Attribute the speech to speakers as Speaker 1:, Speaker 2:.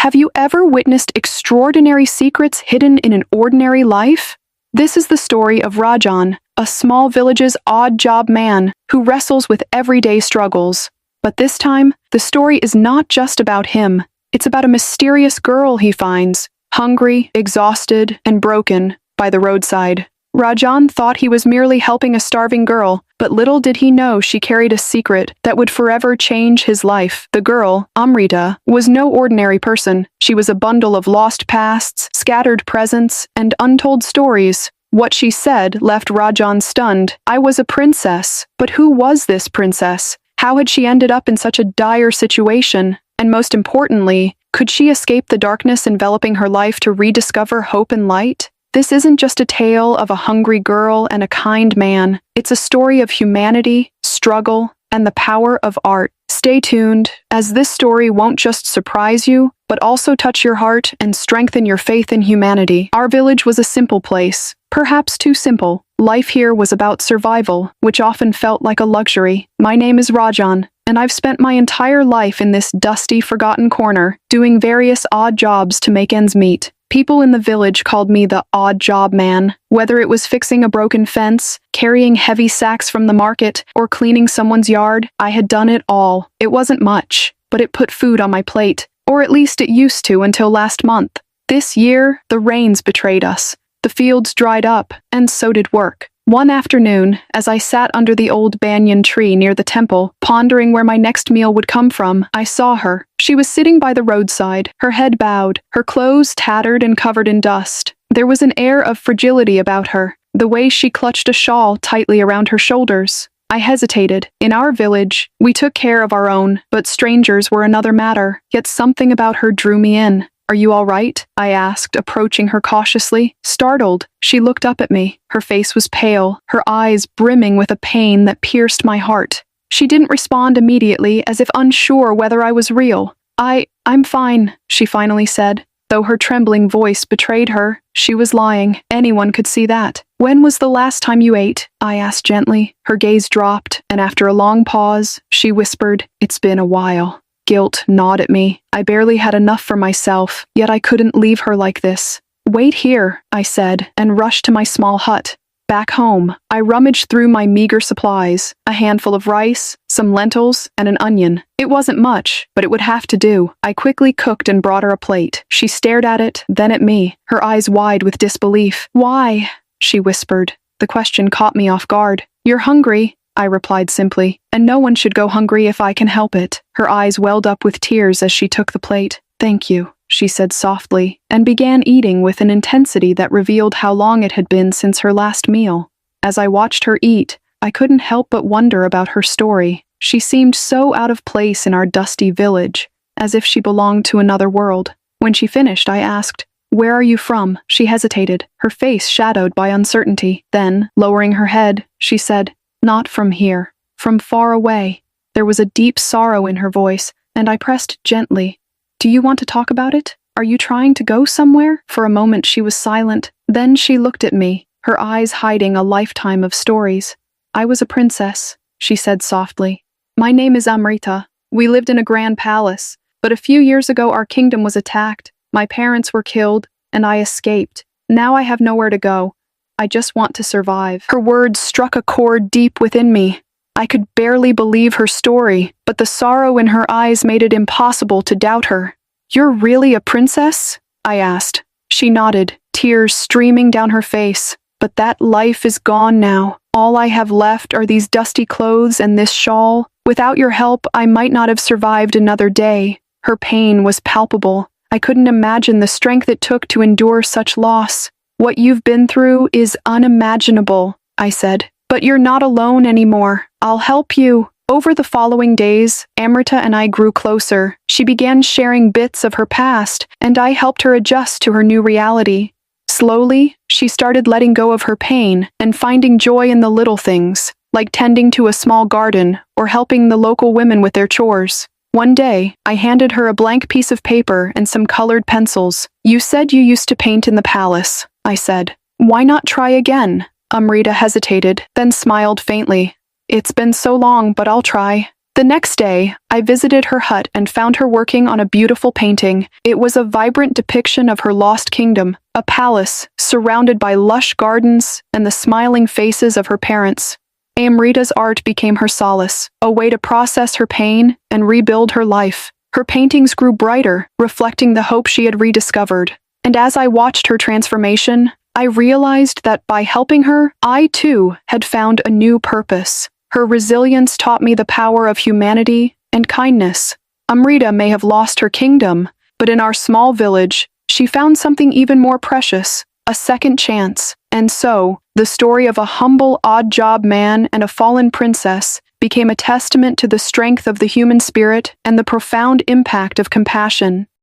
Speaker 1: Have you ever witnessed extraordinary secrets hidden in an ordinary life? This is the story of Rajan, a small village's odd-job man who wrestles with everyday struggles. But this time, the story is not just about him. It's about a mysterious girl he finds, hungry, exhausted, and broken, by the roadside. Rajan thought he was merely helping a starving girl, but little did he know she carried a secret that would forever change his life. The girl, Amrita, was no ordinary person. She was a bundle of lost pasts, scattered presents, and untold stories. What she said left Rajan stunned. I was a princess, but who was this princess? How had she ended up in such a dire situation? And most importantly, could she escape the darkness enveloping her life to rediscover hope and light? This isn't just a tale of a hungry girl and a kind man. It's a story of humanity, struggle, and the power of art. Stay tuned, as this story won't just surprise you, but also touch your heart and strengthen your faith in humanity. Our village was a simple place, perhaps too simple. Life here was about survival, which often felt like a luxury. My name is Rajan, and I've spent my entire life in this dusty, forgotten corner, doing various odd jobs to make ends meet. People in the village called me the odd job man. Whether it was fixing a broken fence, carrying heavy sacks from the market, or cleaning someone's yard, I had done it all. It wasn't much, but it put food on my plate. Or at least it used to until last month. This year, the rains betrayed us. The fields dried up, and so did work. One afternoon, as I sat under the old banyan tree near the temple, pondering where my next meal would come from, I saw her. She was sitting by the roadside, her head bowed, her clothes tattered and covered in dust. There was an air of fragility about her, the way she clutched a shawl tightly around her shoulders. I hesitated. In our village, we took care of our own, but strangers were another matter. Yet something about her drew me in. Are you all right? I asked, approaching her cautiously. Startled, she looked up at me. Her face was pale, her eyes brimming with a pain that pierced my heart. She didn't respond immediately, as if unsure whether I was real. I'm fine, she finally said. Though her trembling voice betrayed her, she was lying. Anyone could see that. When was the last time you ate? I asked gently. Her gaze dropped, and after a long pause, she whispered, It's been a while. Guilt gnawed at me. I barely had enough for myself, yet I couldn't leave her like this. Wait here, I said, and rushed to my small hut. Back home, I rummaged through my meager supplies, a handful of rice, some lentils, and an onion. It wasn't much, but it would have to do. I quickly cooked and brought her a plate. She stared at it, then at me, her eyes wide with disbelief. Why? She whispered. The question caught me off guard. You're hungry, I replied simply, and no one should go hungry if I can help it. Her eyes welled up with tears as she took the plate. Thank you, she said softly, and began eating with an intensity that revealed how long it had been since her last meal. As I watched her eat, I couldn't help but wonder about her story. She seemed so out of place in our dusty village, as if she belonged to another world. When she finished, I asked, Where are you from? She hesitated, her face shadowed by uncertainty. Then, lowering her head, she said, Not from here, from far away. There was a deep sorrow in her voice, and I pressed gently. Do you want to talk about it? Are you trying to go somewhere? For a moment she was silent. Then she looked at me, her eyes hiding a lifetime of stories. I was a princess, she said softly. My name is Amrita. We lived in a grand palace, but a few years ago our kingdom was attacked. My parents were killed, and I escaped. Now I have nowhere to go. I just want to survive. Her words struck a chord deep within me. I could barely believe her story, but the sorrow in her eyes made it impossible to doubt her. You're really a princess? I asked. She nodded, tears streaming down her face. But that life is gone now. All I have left are these dusty clothes and this shawl. Without your help, I might not have survived another day. Her pain was palpable. I couldn't imagine the strength it took to endure such loss. What you've been through is unimaginable, I said. But you're not alone anymore. I'll help you. Over the following days, Amrita and I grew closer. She began sharing bits of her past, and I helped her adjust to her new reality. Slowly, she started letting go of her pain and finding joy in the little things, like tending to a small garden or helping the local women with their chores. One day, I handed her a blank piece of paper and some colored pencils. You said you used to paint in the palace, I said. Why not try again? Amrita hesitated, then smiled faintly. It's been so long, but I'll try. The next day, I visited her hut and found her working on a beautiful painting. It was a vibrant depiction of her lost kingdom, a palace surrounded by lush gardens and the smiling faces of her parents. Amrita's art became her solace, a way to process her pain and rebuild her life. Her paintings grew brighter, reflecting the hope she had rediscovered. And as I watched her transformation, I realized that by helping her, I too had found a new purpose. Her resilience taught me the power of humanity and kindness. Amrita may have lost her kingdom, but in our small village, she found something even more precious, a second chance. And so, the story of a humble, odd-job man and a fallen princess became a testament to the strength of the human spirit and the profound impact of compassion.